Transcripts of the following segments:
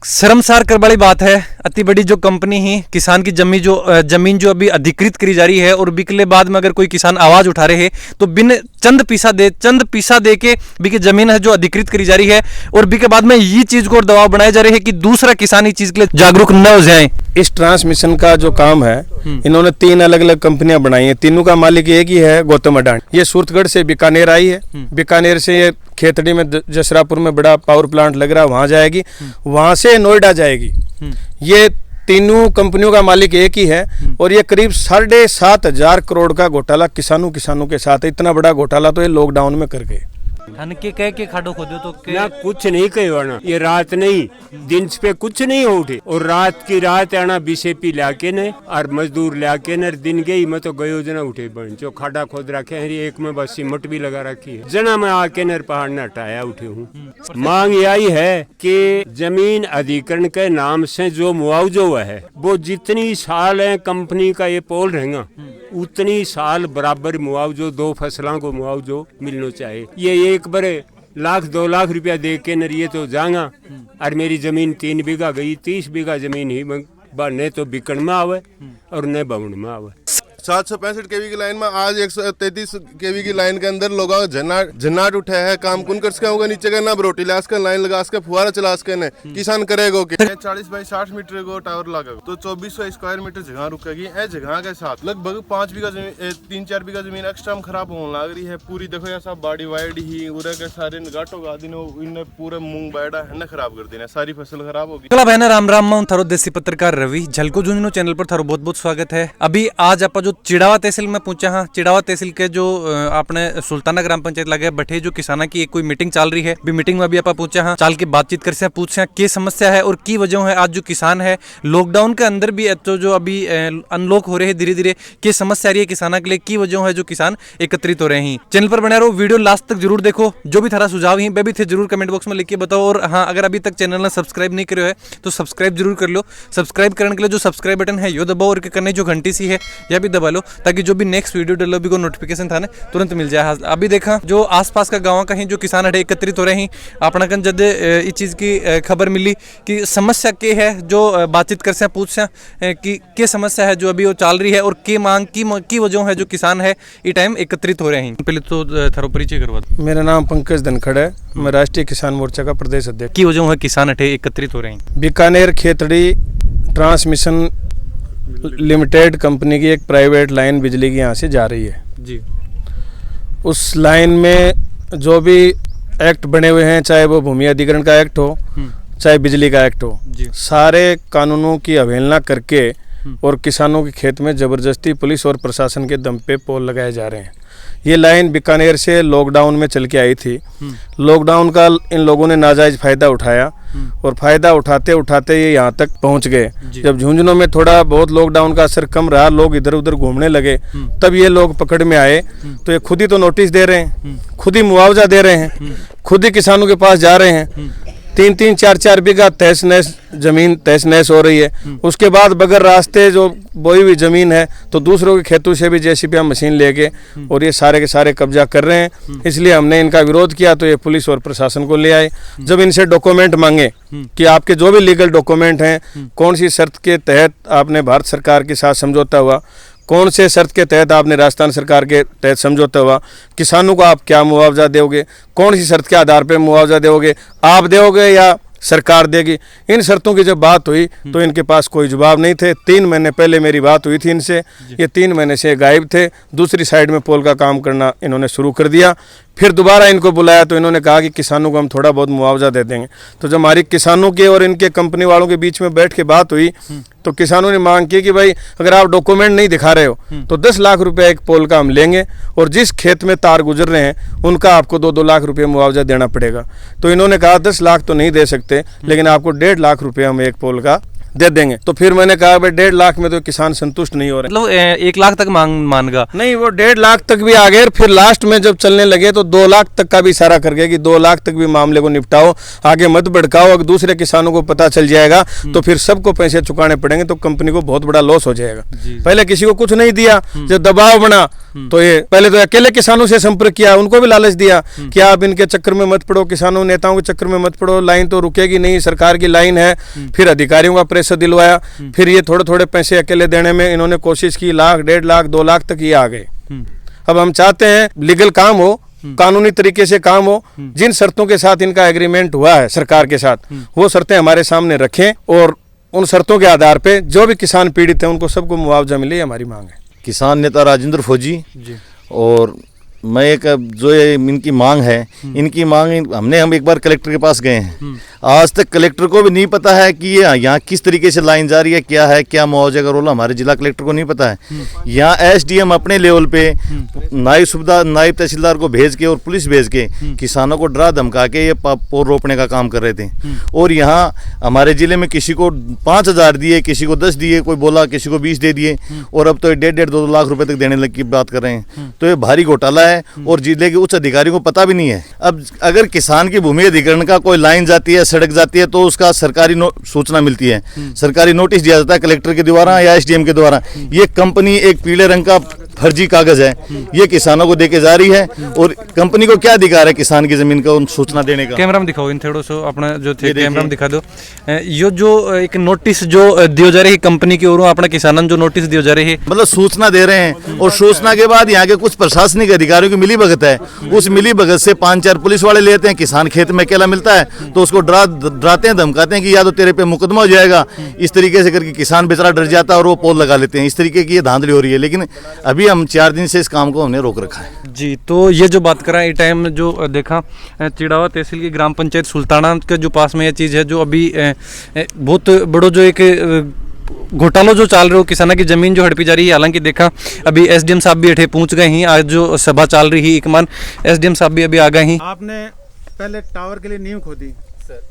शर्मसार कर वाली बात है। अति बड़ी जो कंपनी ही किसान की जमीन जो अभी अधिकृत करी जा रही है और बिकले बाद में अगर कोई किसान आवाज उठा रहे हैं तो बिन चंद पैसा दे के बिके जमीन है जो अधिकृत करी जा रही है और बिके बाद में ये चीज को और दबाव बनाए जा रहे हैं कि दूसरा किसान इस चीज के लिए जागरूक न हो जाए। इस ट्रांसमिशन का जो काम है इन्होंने 3 अलग अलग कंपनियां बनाई हैं। तीनों का मालिक एक ही है, गौतम अडानी। ये सूरतगढ़ से बीकानेर आई है, बीकानेर से ये खेतड़ी में जसरापुर में बड़ा पावर प्लांट लग रहा है, वहां जाएगी, वहां से नोएडा जाएगी। ये तीनों कंपनियों का मालिक एक ही है और ये करीब 7,500 करोड़ का घोटाला किसानों के साथ है। इतना बड़ा घोटाला तो ये लॉकडाउन में कर गए। कह के खाडो खोदो तो ना कुछ नहीं कही वाना, ये रात नहीं दिन पे कुछ नहीं हो उठे और रात की रात आना बीजेपी लाके ने और मजदूर लाके ने दिन गई मैं तो गयो जना उठे बन जो खाडा खोद रखे हैं, एक में बस सिमट भी लगा रखी है जना मैं आके नर पहाड़ न हटाया उठे हूँ। मांग यही है कि जमीन अधिकरण के नाम से जो मुआवजा है वो जितनी साल है कंपनी का ये पोल रहेगा उतनी साल बराबर मुआवजो 2 फसलों को मुआवजो मिलना चाहिए। ये एक बारे 1,00,000-2 लाख रुपया दे के नरिये तो जाऊंगा और मेरी जमीन 3 बीघा गई, 30 बीघा जमीन ही न तो बिकन में आवे और न बवण में आवे। 765 केवी की लाइन में आज 133 केवी की लाइन के अंदर लोगों झन्नाट उठा है। काम कौन कर सका होगा, नीचे का ना रोटी लास का लाइन लगा के फुहारा चला सके ने किसान करेगा। 40 बाई 60 मीटर को टावर लगेगा तो 2400 स्क्वायर मीटर जगह रुकेगी। ए जगह के साथ लगभग 5 बीघा जमीन 3-4 बीघा जमीन एक्स्ट्रा खराब होने लग रही है पूरी। देखो ये सब बाड़ी वाइड ही उरे के सारे गाटो गा दिन इनने पूरे मूंग बैडा है खराब कर देना, सारी फसल खराब होगी। चला बहना राम राम, मैं थारो देसी पत्रकार रवि झलको झुंझुनू चैनल पर थारो बहुत बहुत स्वागत है। अभी आज आप जो चिड़ावा तहसील में पहुंचा हाँ, चिड़ावा तहसील के जो अपने सुल्ताना ग्राम पंचायत लगे बैठे जो किसाना की एक कोई मीटिंग चल रही है। भी मीटिंग में अभी आप पहुंचा हाँ, चाल के बातचीत कर से पूछ क्या समस्या है और की वजह है। आज जो किसान है लॉकडाउन के अंदर भी तो जो अभी अनलॉक हो रहे हैं धीरे धीरे, क्या समस्या आ रही है किसाना के लिए, की वजह है जो किसान एकत्रित हो रहे हैं। चैनल पर बने रहो, वीडियो लास्ट तक जरूर देखो। जो भी थारा सुझाव है वे भी थे जरूर कमेंट बॉक्स में लिख के बताओ। और हाँ, अगर अभी तक चैनल ने सब्सक्राइब नहीं करे है तो सब्सक्राइब जरूर कर लो। सब्सक्राइब करने के लिए जो सब्सक्राइब बटन है यो दबाओ और करने जो घंटी सी है यह भी दबा लो ताकि जो भी नेक्स्ट वीडियो डालो भी को नोटिफिकेशन था तुरंत मिल जाए। अभी देखा जो आसपास का गाँव का ही जो किसान है एकत्रित हो रहे हैं। अपना कन जब इस चीज़ की खबर मिली कि समस्या क्या है, जो बातचीत कर से पूछ से कि क्या समस्या है जो अभी वो चल रही है और क्या मांग की वजह है जो किसान है ये टाइम एकत्रित हो रहे हैं। पहले तो थारो परिचय करवा दो। मेरा नाम पंकज धनखड़ है, मैं राष्ट्रीय किसान मोर्चा का प्रदेश अध्यक्ष। की वजह है किसान अठे एकत्रित हो रहे हैं। Bikaner Khetri transmission limited company की एक प्राइवेट लाइन बिजली की यहाँ से जा रही है जी। उस लाइन में जो भी एक्ट बने हुए हैं, चाहे वो भूमि अधिग्रहण का एक्ट हो चाहे बिजली का एक्ट हो, सारे कानूनों की अवहेलना करके और किसानों के खेत में जबरदस्ती पुलिस और प्रशासन के दम पे पोल लगाए जा रहे हैं। ये लाइन बीकानेर से लॉकडाउन में चल के आई थी। लॉकडाउन का इन लोगों ने नाजायज फायदा उठाया और फायदा उठाते उठाते ये यहाँ तक पहुँच गए। जब झुंझुनू में थोड़ा बहुत लॉकडाउन का असर कम रहा, लोग इधर उधर घूमने लगे, तब ये लोग पकड़ में आए। तो ये खुद ही तो नोटिस दे रहे हैं, खुद ही मुआवजा दे रहे हैं, खुद ही किसानों के पास जा रहे हैं। 3-3, 4-4 बीघा तहस नहस जमीन तहस नहस हो रही है। उसके बाद बगैर रास्ते जो बोई हुई जमीन है तो दूसरों के खेतों से भी जेसीबी मशीन लेके और ये सारे के सारे कब्जा कर रहे हैं। इसलिए हमने इनका विरोध किया तो ये पुलिस और प्रशासन को ले आए। जब इनसे डॉक्यूमेंट मांगे कि आपके जो भी लीगल डॉक्यूमेंट हैं, कौन सी शर्त के तहत आपने भारत सरकार के साथ समझौता हुआ, कौन से शर्त के तहत आपने राजस्थान सरकार के तहत समझौता हुआ, किसानों को आप क्या मुआवजा दोगे, कौन सी शर्त के आधार पर मुआवजा दोगे, आप दोगे या सरकार देगी, इन शर्तों की जब बात हुई तो इनके पास कोई जवाब नहीं थे। 3 महीने पहले मेरी बात हुई थी इनसे, ये 3 महीने से गायब थे। दूसरी साइड में पोल का काम करना इन्होंने शुरू कर दिया। फिर दोबारा इनको बुलाया तो इन्होंने कहा कि किसानों को हम थोड़ा बहुत मुआवजा दे देंगे। तो जब हमारी किसानों के और इनके कंपनी वालों के बीच में बैठ के बात हुई तो किसानों ने मांग की कि भाई अगर आप डॉक्यूमेंट नहीं दिखा रहे हो तो 10 लाख रुपए एक पोल का हम लेंगे और जिस खेत में तार गुजर रहे हैं उनका आपको 2-2 लाख रुपये मुआवजा देना पड़ेगा। तो इन्होंने कहा 10 लाख तो नहीं दे सकते लेकिन आपको 1.5 लाख रुपये हम एक पोल का दे देंगे। तो फिर मैंने कहा भाई 1.5 लाख में तो किसान संतुष्ट नहीं हो रहे, मतलब 1 लाख तक मांगा नहीं, वो 1.5 लाख तक भी आ गए। फिर लास्ट में जब चलने लगे तो 2 लाख तक का भी इशारा कर गए कि 2 लाख तक भी मामले को निपटाओ, आगे मत भड़काओ। अगर दूसरे किसानों को पता चल जाएगा तो फिर सबको पैसे चुकाने पड़ेंगे तो कंपनी को बहुत बड़ा लॉस हो जाएगा। पहले किसी को कुछ नहीं दिया, जब दबाव बना तो ये पहले तो अकेले किसानों से संपर्क किया, उनको भी लालच दिया कि आप इनके चक्कर में मत पड़ो, किसानों नेताओं के चक्कर में मत पड़ो, लाइन तो रुकेगी नहीं, सरकार की लाइन है। फिर अधिकारियों का प्रेशर दिलवाया, फिर ये थोड़े थोड़े पैसे अकेले देने में इन्होंने कोशिश की, 1,00,000, 1.5 लाख, 2 लाख तक ये आ गए। अब हम चाहते हैं लीगल काम हो, कानूनी तरीके से काम हो, जिन शर्तों के साथ इनका एग्रीमेंट हुआ है सरकार के साथ, वो शर्तें हमारे सामने रखें और उन शर्तों के आधार पे जो भी किसान पीड़ित हैं उनको सबको मुआवजा मिले, हमारी मांग है। किसान नेता राजेंद्र फौजी और मैं एक जो ये इनकी मांग है, इनकी मांग हम एक बार कलेक्टर के पास गए हैं, आज तक कलेक्टर को भी नहीं पता है कि ये यहाँ किस तरीके से लाइन जा रही है, क्या है, क्या मुआवजे का रोल, हमारे जिला कलेक्टर को नहीं पता है। यहाँ एसडीएम अपने लेवल पे नायब तहसीलदार को भेज के और पुलिस भेज के किसानों को डरा धमका के ये पोर रोपने का काम कर रहे थे। और यहाँ हमारे जिले में किसी को 5,000 दिए, किसी को 10 दिए, कोई बोला किसी को 20 दे दिए, और अब तो 1.5 2 लाख रुपए तक देने लग की बात कर रहे हैं। तो ये भारी घोटाला है और जिले के उच्च अधिकारियों को पता भी नहीं है। अब अगर किसान की भूमि अधिग्रहण का कोई लाइन जाती है, सड़क जाती है, तो उसका सरकारी सूचना मिलती है, सरकारी नोटिस दिया जाता है कलेक्टर के द्वारा या एसडीएम के द्वारा। ये कंपनी एक पीले रंग का फर्जी कागज है, ये किसानों को देके जा रही है, और कंपनी को क्या अधिकार है किसान की जमीन का सूचना देने का। कैमरा में दिखाओ इन थोड़ा सो अपना जो थे, कैमरा में दिखा दो। ये जो एक नोटिस जो दियो जा रही है कंपनी की ओर, अपना किसानों जो नोटिस दियो जा रही है, मतलब सूचना दे रहे हैं, और सूचना के बाद यहाँ के कुछ प्रशासनिक अधिकारियों की मिली भगत है, उस मिली भगत से 5-4 पुलिस वाले लेते हैं। किसान खेत में अकेला मिलता है तो उसको डराते हैं, धमकाते हैं कि या तो तेरे पे मुकदमा हो जाएगा, इस तरीके से करके किसान बेचारा डर जाता है और वो पोल लगा लेते हैं। इस तरीके की ये धांधली हो रही है, लेकिन अभी हम 4 दिन से इस काम को हमने रोक रखा है। जी, तो ये जो बात करा, इस टाइम में जो देखा चिड़ावा तहसील की ग्राम पंचायत सुल्ताना के जो पास में ये चीज़ है, जो अभी बहुत बड़ो जो एक घोटालो जो चाल रहे हो, किसाना की जमीन जो हड़पी जा रही है। हालांकि देखा अभी एसडीएम साहब भी अठे पहुंच गए हैं, आज जो सभा चल रही है एकमान, एसडीएम साहब भी अभी आ गए हैं। आपने पहले टावर के लिए नींव खोदी सर,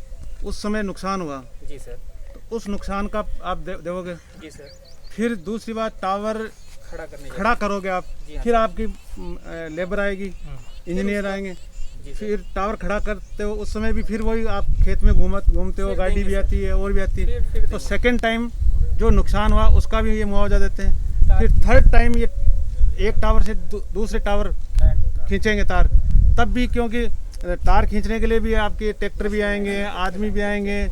उस समय नुकसान हुआ जी सर, तो उस नुकसान का आप दोगे जी सर। फिर दूसरी बात टावर खड़ा करोगे आप, फिर आपकी लेबर आएगी, इंजीनियर आएंगे, फिर टावर खड़ा करते हो, उस समय भी फिर वही आप खेत में घूमते हो, गाड़ी भी आती है और भी आती है। तो सेकंड टाइम जो नुकसान हुआ उसका भी ये मुआवजा देते हैं। फिर थर्ड टाइम ये एक टावर से दूसरे टावर खींचेंगे तार, तब भी क्योंकि तार खींचने के लिए भी आपके ट्रैक्टर भी आएंगे, आदमी भी आएंगे,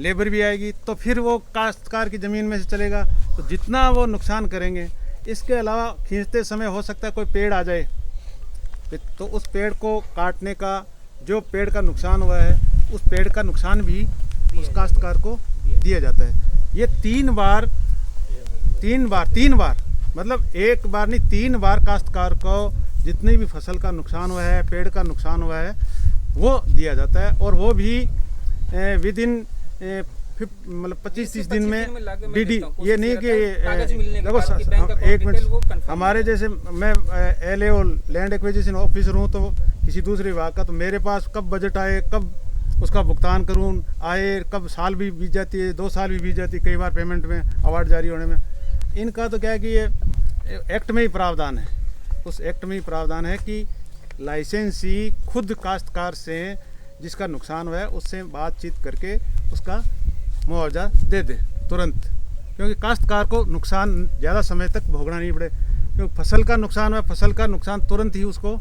लेबर भी आएगी, तो फिर वो काश्तकार की ज़मीन में से चलेगा। तो जितना वो नुकसान करेंगे, इसके अलावा खींचते समय हो सकता है कोई पेड़ आ जाए, तो उस पेड़ को काटने का, जो पेड़ का नुकसान हुआ है उस पेड़ का नुकसान भी उस काश्तकार को दिया जाता है। ये 3 बार मतलब एक बार नहीं, 3 बार काश्तकार को जितनी भी फसल का नुकसान हुआ है, पेड़ का नुकसान हुआ है, वो दिया जाता है। और वो भी विद इन मतलब 25-30 दिन में डीडी। ये नहीं कि देखो एक मिनट, हमारे जैसे मैं LA और लैंड एक्विजिशन ऑफिसर हूँ, तो किसी दूसरे विभाग का, तो मेरे पास कब बजट आए, कब उसका भुगतान करूँ, आए कब, साल भी बीत जाती है, 2 साल भी बीत जाती है कई बार पेमेंट में, अवार्ड जारी होने में। इनका तो क्या है कि ये एक्ट में ही प्रावधान है, उस एक्ट में ही प्रावधान है कि लाइसेंसी खुद काश्तकार से जिसका नुकसान हुआ है उससे बातचीत करके उसका मुआवजा दे दे तुरंत, क्योंकि काश्तकार को नुकसान ज़्यादा समय तक भोगना नहीं पड़े। क्योंकि फसल का नुकसान हुआ, फसल का नुकसान तुरंत ही उसको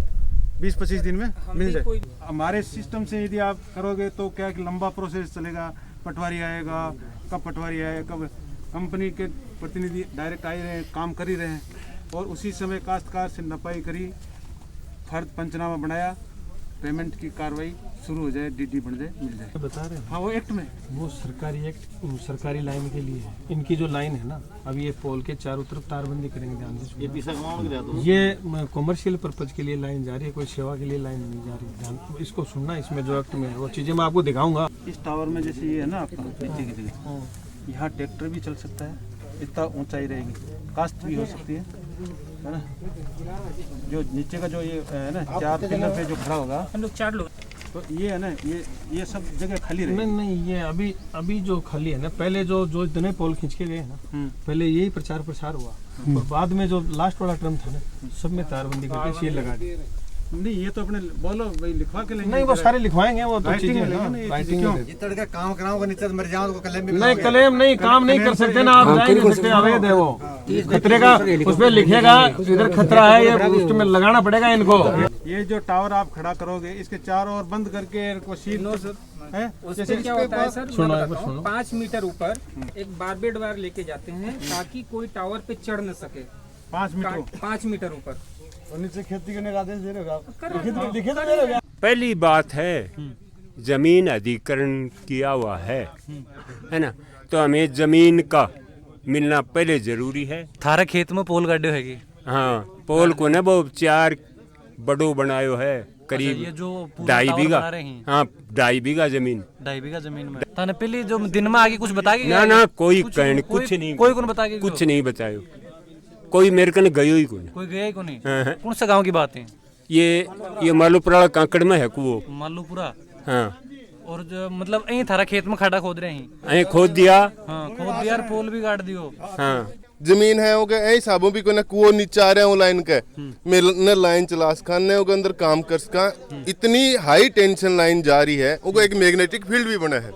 20-25 दिन में मिल जाए। हमारे सिस्टम से यदि आप करोगे तो क्या कि लंबा प्रोसेस चलेगा, पटवारी आएगा, कब पटवारी आए, कब कंपनी के प्रतिनिधि डायरेक्ट आए रहे, काम कर ही रहे हैं, और उसी समय काश्तकार से नपाई करी, फर्द पंचनामा बनाया, पेमेंट की कार्रवाई शुरू हो जाए, डीडी बन जाए, मिल जाए। बता रहे हैं हाँ, वो एक्ट में, वो सरकारी एक्ट, सरकारी लाइन के लिए है। इनकी जो लाइन है ना, अभी ये पोल के चारों तरफ तारबंदी करेंगे, ध्यान से। ये कॉमर्शियल पर्पज के लिए लाइन जा रही है, कोई सेवा के लिए लाइन नहीं जा रही। ध्यान इसको सुनना, इसमें जो एक्ट में है वो चीज़ें मैं आपको दिखाऊंगा। इस टावर में जैसे ये है ना आपका नीचे की जगह, यहाँ ट्रैक्टर भी चल सकता है, इतना ऊंचाई रहेगी, कास्ट भी हो सकती है ना। जो नीचे का जो ये है ना 4 पिलर पे जो खड़ा होगा, हम लोग 4 लोग, तो ये है ना, ये सब जगह खाली रहेगी। नहीं, ये अभी जो खाली है ना, पहले जो इतने पोल खींच के गए ना, पहले यही प्रचार प्रसार हुआ, और बाद में जो लास्ट वाला टर्म था ना, सब में तारबंदी करके शील लगा दी। नहीं ये तो अपने बोलो भाई लिखवा के लेंगे। नहीं वो सारे लिखवाएंगे, वो तो राइटिंग चीजें में लेंगे हैं, ना, ये राइटिंग चीजें में क्यों? जितना काम कराऊंगा नीचे मर जाऊं तो क्लेम भी नहीं क्लेम नहीं, काम नहीं कर सकते ना आप, जा ही नहीं सकते, अवैध है वो। खतरे का उस पर लिखेगा इधर खतरा है, ये उसमें लगाना पड़ेगा इनको। ये जो टावर आप खड़ा करोगे इसके चारों ओर बंद करके इनको सील है। उससे क्या होता है सर, सुनो, मैं एक बार बताता हूँ, सुनो। 5 मीटर ऊपर एक बारबेड वायर लेके जाते हैं ताकि कोई टावर पे चढ़ न सके। 5 मीटर 5 मीटर ऊपर नीचे खेती करने का आदेश दे रहे हो कर पहली बात है जमीन अधिग्रहण किया हुआ है ना, तो हमें जमीन का मिलना पहले जरूरी है। थारा खेत में पोल गाड्यो हैगी। हाँ पोल को ना वो 4 बड़ो बनायो है ये करीब जो पूरा 2.5 टावर बीघा। बना रहे हैं। हाँ 2.5 बीघा जमीन। 2.5 बीघा जमीन में थाने पहले जो दिन में आगे कुछ बता के ना ना कोई कुछ नहीं कोई कौन बता के कुछ नहीं बतायो, कोई मेरे कन गयो ही कोई। कोई गया ही को नहीं। हाँ, हाँ। कौन सा गांव की बात है? ये मालूपुरा कांकड़ में है कुओं। मालूपुरा। हाँ और जो मतलब यही थारा खेत में खड़ा खोद रहे हैं। अं खोद दिया। हाँ खोद दिया और पोल भी गाड़ दियो। हाँ जमीन है वो ऐ हिसाबों भी कोई ना कुओं नीचे आ रहे हो लाइन के मेरे लाइन चला सखाने के अंदर काम कर सका। इतनी हाई टेंशन लाइन जा रही है वो एक मैग्नेटिक फील्ड भी बना है।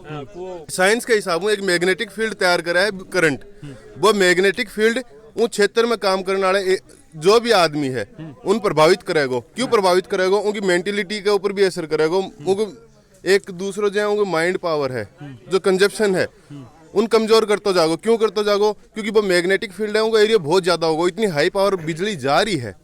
साइंस के हिसाबों एक मैग्नेटिक फील्ड तैयार करा है करंट। वो मैग्नेटिक फील्ड उन क्षेत्र में काम करने वाले जो भी आदमी है उन प्रभावित करेगा। क्यों प्रभावित करेगा? उनकी मेंटेलिटी के ऊपर भी असर करेगा। उनको एक दूसरों जो है उनको माइंड पावर है जो कंजप्शन है उन कमजोर करते जागो। क्यों करते जागो? क्योंकि वो मैग्नेटिक फील्ड है उनका एरिया बहुत ज्यादा होगा। इतनी हाई पावर बिजली जा रही है।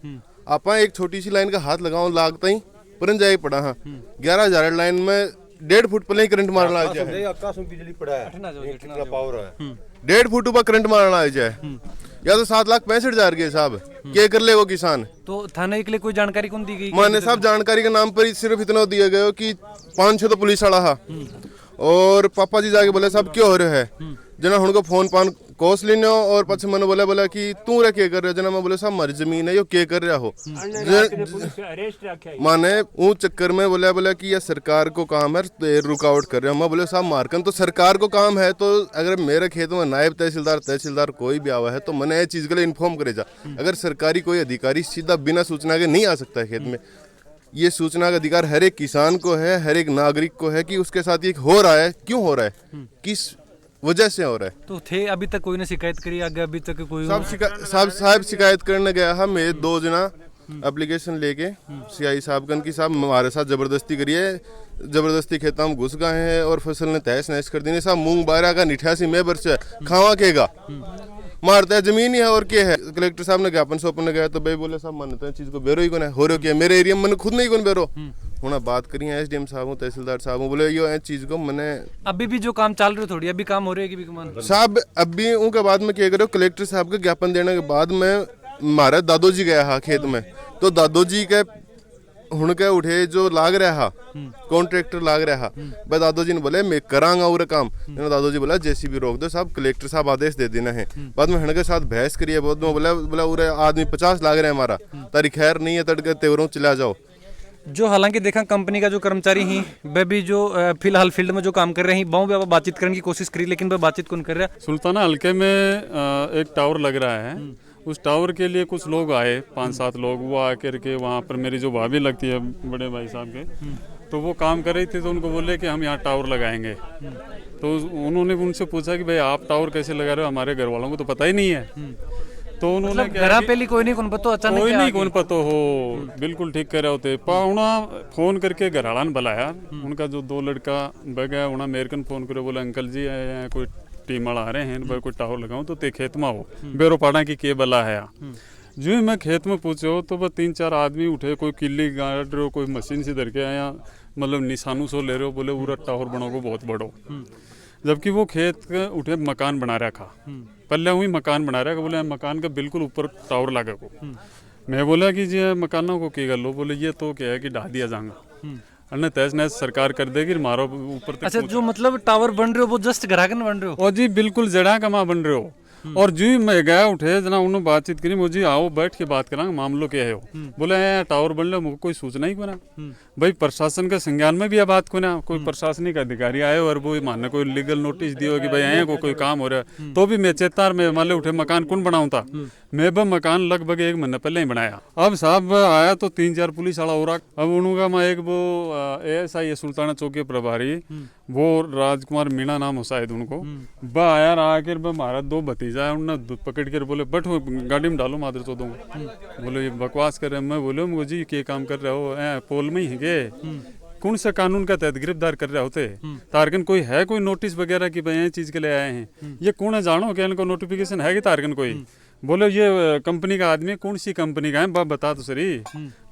आप एक छोटी सी लाइन का हाथ लगाओ लागता ही परन जाए पड़ा। हाँ 11,000 लाइन में 1.5 फुट पहले ही करंट मारना आ जाए। आकाश में बिजली पड़ा है, कितना पावर है। 1.5 फुट ऊपर करंट मारना आ जाए या तो 7,65,000 के हिसाब क्या कर ले वो किसान। तो थाने के लिए कोई जानकारी कौन दी गई? माने साहब जानकारी के नाम पर ही सिर्फ इतना दिया गया कि 5-6 तो पुलिस वाला हा और पापा जी जाके बोले साहब क्यों हो रहे है जना उनको फोन पान कोस लेने और पछे मैंने बोला कि तू रे क्या कर रहे हो? जना मैं बोले साहब हमारी जमीन है यो क्या कर रहा हो? माने वो चक्कर में बोला कि यह सरकार को काम है रुकावट कर रहे हो। मैं बोले साहब मारकन तो सरकार को काम है तो अगर मेरे खेत में नायब तहसीलदार कोई भी आवा है तो मैंने ये चीज के लिए इन्फॉर्म करे जा। अगर सरकारी कोई अधिकारी सीधा बिना सूचना के नहीं आ सकता है खेत में। ये सूचना का अधिकार हर एक किसान को है, हर एक नागरिक को है कि उसके साथ ये हो रहा है, क्यों हो रहा है, किस वजह से हो रहा है। तो थे अभी तक कोई ने शिकायत करी? आगे अभी तक कोई साहब शिकायत करने गया हम 2 जना एप्लीकेशन लेके सीआई साहब कन की साहब हमारे साथ जबरदस्ती करी है, जबरदस्ती खेता में घुस गए हैं और फसल ने तहस नहस कर दी। साहब मूंग 12 का 88 में बरस खावा केगा मारता है जमीन ही है और क्या है। कलेक्टर साहब ने ज्ञापन सौंपने गया तो भाई बोले साहब मानते हैं चीज को बेरो ही कौन है हो रहा क्या मेरे एरिया में मैंने खुद नहीं कौन बेरो हूँ बात करी है एसडीएम साहब तहसीलदार साहब बोले यो चीज को मैंने अभी भी जो काम चल रहे थोड़ी अभी काम हो रही है कि साहब अभी उनके बाद में क्या करो कलेक्टर साहब के ज्ञापन देने के बाद में हमारा दादो जी गया हा खेत में तो दादो जी के हुण के उठे जो लाग रहा कॉन्ट्रैक्टर लाग रहा भाई दादो जी ने बोले मैं करांगा और काम दादो जी बोला जेसीबी रोक दो साहब कलेक्टर साहब आदेश दे देना है। बाद में हण के साथ बहस करिए बहुत में बोला उरे आदमी 50 लाग रहे हैं हमारा तारी खैर नहीं है तड़के तेवरों चला जाओ। जो हालांकि देखा कंपनी का जो कर्मचारी ही वे भी जो फिलहाल फील्ड में जो काम कर रहे हैं बहु भी बातचीत करने की कोशिश करी लेकिन वह बातचीत कौन कर रहा है? सुल्ताना हल्के में एक टावर लग रहा है। उस टावर के लिए कुछ लोग आए 5-7 लोग वो आकर के वहाँ पर मेरी जो भाभी लगती है बड़े भाई साहब के तो वो काम कर रही थी तो उनको बोले कि हम यहाँ टावर लगाएंगे। तो उन्होंने उनसे पूछा कि भाई आप टावर कैसे लगा रहे हो? हमारे घर वालों को तो पता ही नहीं है। तो उन्होंने मतलब पहले कोई नहीं कौन पता अचानक कोई नहीं कौन पता हो बिल्कुल ठीक कर रहे होते पाउना फोन करके घराड़ा ने बुलाया उनका जो 2 लड़का बगया उन्हें मेरे कन फोन करे बोला अंकल जी कोई टीम वाला आ रहे हैं भाई कोई टावर लगाऊं तो ते खेत में हो बेरो पाड़ा की के बला है। जो ही मैं खेत में पूछो तो वह 3-4 आदमी उठे कोई किल्ली गाड़ रहे हो कोई मशीन से धर के आया मतलब निशानू सो ले रहे हो बोले पूरा टावर बनाओगे बहुत बड़ो। जबकि वो खेत उठे मकान बना रहा था पहले वही मकान बना रहा बोले मकान का बिल्कुल ऊपर टावर लगा को। मैं बोला कि जी मकानों को क्या कर लो बोले ये तो क्या है कि ढा दिया जाएगा अन्य तहस नहस सरकार कर देगी मारो ऊपर। अच्छा जो मतलब टावर बन रहे हो वो जस्ट ग्राहकन बन रहे हो? और जी बिल्कुल जड़ा कमा बन रहे हो और जो ही मैं गया उठे जना उन्होंने बातचीत करी मुझे आओ बैठ के बात करांगे मामलो क्या है हो बोले टावर बन लो मुझे कोई सूचना ही को ना भाई प्रशासन के संज्ञान में भी यह बात को ना कोई प्रशासनिक अधिकारी आए और वो मानने कोई लीगल नोटिस दियो कि भाई आए को कोई काम हो रहा है तो भी मैं चेतार में मान लो उठे मकान कौन बनाऊं था मैं वह मकान लगभग 1 महीने पहले ही बनाया। अब साहब आया तो 3-4 पुलिस वाला हो रहा। अब उनका मैं एक वो ASI सुल्ताना चौकी प्रभारी वो राजकुमार मीणा नाम हो शायद उनको वह आया आकर वह हमारा 2 भतीजा है उन्होंने पकड़ कर बोले बैठो गाड़ी में डालो मादर चौधों को बोले ये बकवास कर रहे मैं बोले मुझे क्या काम कर रहे हो पोल में ही है कौन सा कानून का तहत गिरफ्तार कर रहे होते तारकन कोई है कोई नोटिस वगैरह की भाई चीज के लिए आए हैं ये कौन है जानो क्या इनको नोटिफिकेशन है कि तारकन कोई बोले ये कंपनी का आदमी कौन सी कंपनी का है बाप बता तो सही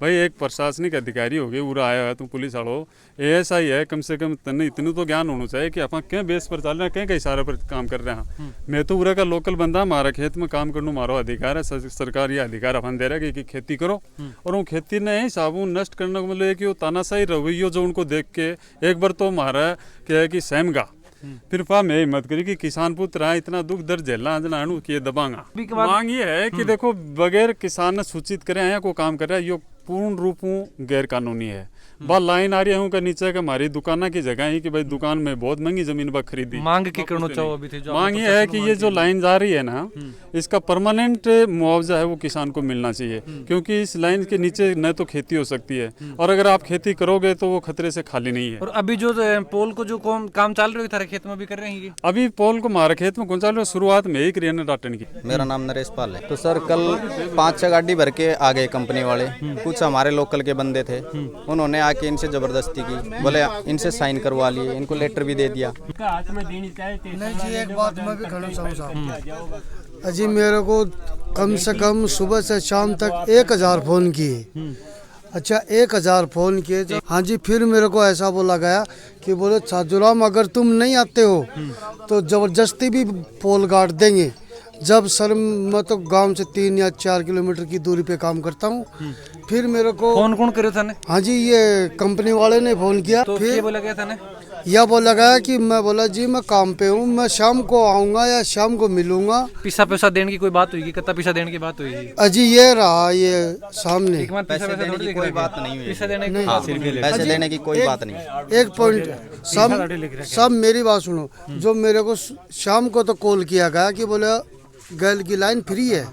भाई एक प्रशासनिक अधिकारी हो गए पूरा आया है तुम पुलिस वालों ASI है कम से कम तने इतने तो ज्ञान होना चाहिए कि अपन क्या बेस पर चल रहे हैं क्या इशारे पर काम कर रहे हैं। मैं तो पूरा का लोकल बंदा हमारा खेत में काम करने मारो अधिकार है सरकार ये अधिकार अपन दे रहा है कि खेती करो और वो खेती नहीं साबुन नष्ट करने को मतलब कि वो तानाशाही रवैया जो उनको देख के एक बार तो हमारा क्या है कि सहमगा फिर मैं हिम्मत करी कि किसान पुत्र है इतना दुख दर्द झेलना अनु किए दबांगा। मांग ये है कि देखो बगैर किसान ने सूचित करे आया को काम कर रहा है ये पूर्ण रूप गैर कानूनी है। बा लाइन आ रही है उनका नीचे का हमारी दुकाना की जगह है कि भाई दुकान में बहुत महंगी जमीन बा खरीदी मांग की करना चाहो अभी थे जो मांग ये है कि ये जो लाइन जा रही है ना इसका परमानेंट मुआवजा है वो किसान को मिलना चाहिए क्योंकि इस लाइन के नीचे न तो खेती हो सकती है और अगर आप खेती करोगे तो वो खतरे से खाली नहीं है। और अभी जो पोल को जो काम चल रहा है थारे खेत में भी कर रहे हैं अभी पोल को हमारे खेत में कौन चाल रहा है शुरुआत में एक रियाना डाटन की। मेरा नाम नरेश पाल है। तो सर कल 5-6 गाड़ी भर के आ गए कंपनी वाले कुछ हमारे लोकल के बंदे थे उन्होंने आके इनसे जबरदस्ती की बोले इनसे साइन करवा लिए इनको लेटर भी दे दिया। नहीं जी एक बात मैं भी कहना चाहूँ साहब अजी मेरे को कम से कम सुबह से शाम तक 1000 फोन किए। अच्छा 1000 फोन किए हाँ जी फिर मेरे को ऐसा बोला गया कि बोले छाजूराम अगर तुम नहीं आते हो तो जबरदस्ती भी पोल गाड़ देंगे। जब सर मैं तो गांव से 3 या 4 किलोमीटर की दूरी पे काम करता हूँ। फिर मेरे को फोन कौन करे था ने? हाँ जी ये कंपनी वाले ने फोन किया। तो फिर बोला गया था ने? यह बोला गया कि मैं बोला जी मैं काम पे हूँ मैं शाम को आऊँगा या शाम को मिलूंगा। पैसा देने की कोई बात हुई कितना पैसा देने की बात हुई? अजी ये रहा ये सामने पैसे देने की कोई बात नहीं हुई। पैसे देने की पैसे देने की कोई बात नहीं। एक पॉइंट सब मेरी बात सुनो जो मेरे को शाम को तो कॉल किया गया कि बोले गैल की लाइन फ्री है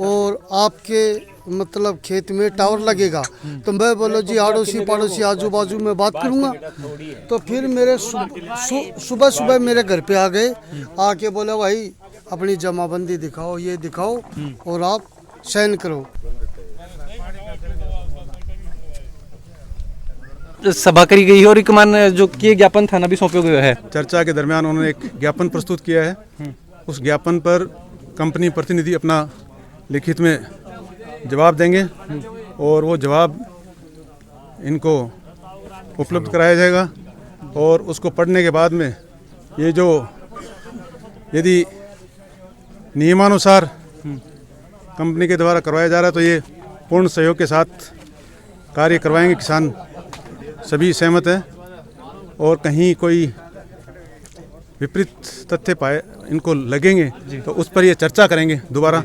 और आपके मतलब खेत में टावर लगेगा तो मैं बोलो जी आड़ोसी पड़ोसी आजू बाजू में बात करूंगा। तो फिर मेरे सुबह मेरे घर पे आ गए आके बोले भाई अपनी जमाबंदी दिखाओ ये दिखाओ और आप साइन करो। सभा करी गई है और एक मान जो किए ज्ञापन थाना भी सौंपे हुए है। चर्चा के दरमियान उन्होंने एक ज्ञापन प्रस्तुत किया है। उस ज्ञापन पर कंपनी प्रतिनिधि अपना लिखित में जवाब देंगे और वो जवाब इनको उपलब्ध कराया जाएगा और उसको पढ़ने के बाद में ये जो यदि नियमानुसार कंपनी के द्वारा करवाया जा रहा है तो ये पूर्ण सहयोग के साथ कार्य करवाएंगे। किसान सभी सहमत हैं और कहीं कोई विपरीत तथ्य पाए इनको लगेंगे तो उस पर ये चर्चा करेंगे दोबारा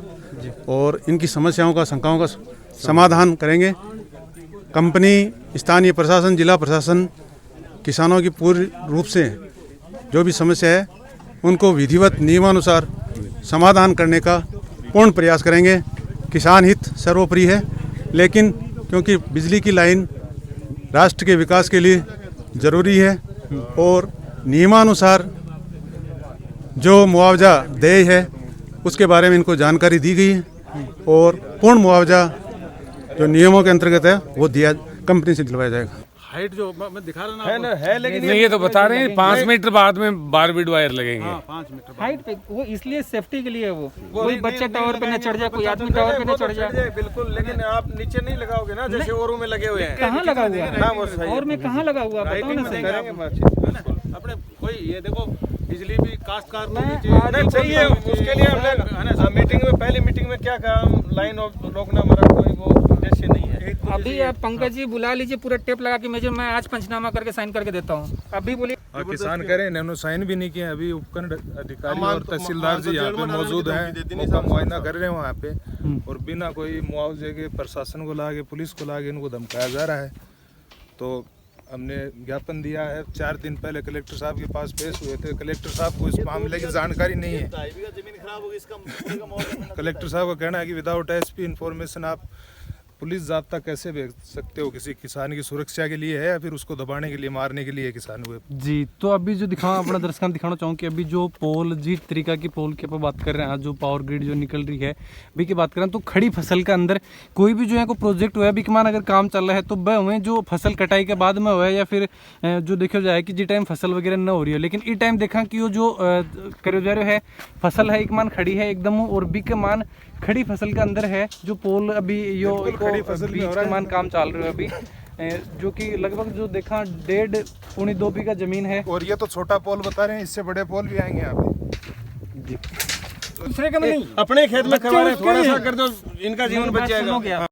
और इनकी समस्याओं का शंकाओं का समाधान करेंगे। कंपनी स्थानीय प्रशासन जिला प्रशासन किसानों की पूर्ण रूप से जो भी समस्या है उनको विधिवत नियमानुसार समाधान करने का पूर्ण प्रयास करेंगे। किसान हित सर्वोपरि है लेकिन क्योंकि बिजली की लाइन राष्ट्र के विकास के लिए ज़रूरी है और नियमानुसार जो मुआवजा देय है उसके बारे में इनको जानकारी दी गई है और पूर्ण मुआवजा जो नियमों के अंतर्गत है वो दिया कंपनी से दिलवाया जाएगा। हाइट जो मैं दिखा रहा है लेकिन ये तो बता रहे हैं 5 मीटर बाद में बारबीड वायर लगेंगे। 5 मीटर हाइट पे वो इसलिए सेफ्टी के लिए वो कोई बच्चा टावर पे न चढ़ जाए कोई आदमी टावर पे न चढ़ जाए बिल्कुल लेकिन आप नीचे नहीं लगाओगे ना जैसे औरों में लगे हुए हैं। कहाँ लगा हुआ है और में कहाँ लगा हुआ बताओ ना सही। अपने कोई ये देखो बिजली भी काश्तकार को चाहिए उसके लिए हमने मीटिंग में पहली मीटिंग में क्या कहा हम लाइन रोकना हमारा कोई वो उद्देश्य नहीं है। अभी आप पंकज जी बुला लीजिए पूरा टेप लगा के मैं आज पंचनामा करके साइन करके देता हूँ। अभी बोलिए किसान कह रहे हैं, इन्होंने साइन भी नहीं किया। अभी उपखंड अधिकारी और तहसीलदार जी यहाँ पे मौजूद हैं, मौका मुआयना कर रहे हैं वहाँ पे, और बिना कोई मुआवजे के प्रशासन को लाके, पुलिस को लाके इनको धमकाया जा रहा है। तो हमने ज्ञापन दिया है, 4 दिन पहले कलेक्टर साहब के पास पेश हुए थे। कलेक्टर साहब को इस मामले की जानकारी नहीं है। कलेक्टर साहब का कहना है कि विदाउट एसपी इंफॉर्मेशन आप पुलिस जाब्ता कैसे भेज सकते हो? किसी किसान की सुरक्षा के लिए है या फिर उसको दबाने के लिए, मारने के लिए किसान हुए? जी, तो अभी जो दिखाऊं अपना दर्शकों को दिखाना चाहूँ कि अभी जो पोल जी तरीका की पोल के ऊपर बात कर रहे हैं, जो पावर ग्रिड जो निकल रही है अभी की बात करें, तो खड़ी फसल के अंदर कोई भी जो है को प्रोजेक्ट हुआ है अभी मान अगर काम चल रहा है तो वह हुए जो फसल कटाई के बाद में हुआ है, या फिर जो देखा जाए कि जिस टाइम फसल वगैरह न हो रही है, लेकिन इस टाइम देखा कि वो जो करो जा रहे है फसल है एक मान खड़ी है एकदम, और बी के मान खड़ी फसल के अंदर है जो पोल अभी यो खड़ी फसल बीच के मान काम चल रहा है अभी, जो कि लगभग जो देखा 1.5-2 बीघा जमीन है। और ये तो छोटा पोल बता रहे हैं, इससे बड़े पोल भी आएंगे यहाँ पे। दूसरे का नहीं, अपने खेत में करवा रहे हैं, थोड़ा सा कर दो, इनका जीवन बच जाएगा।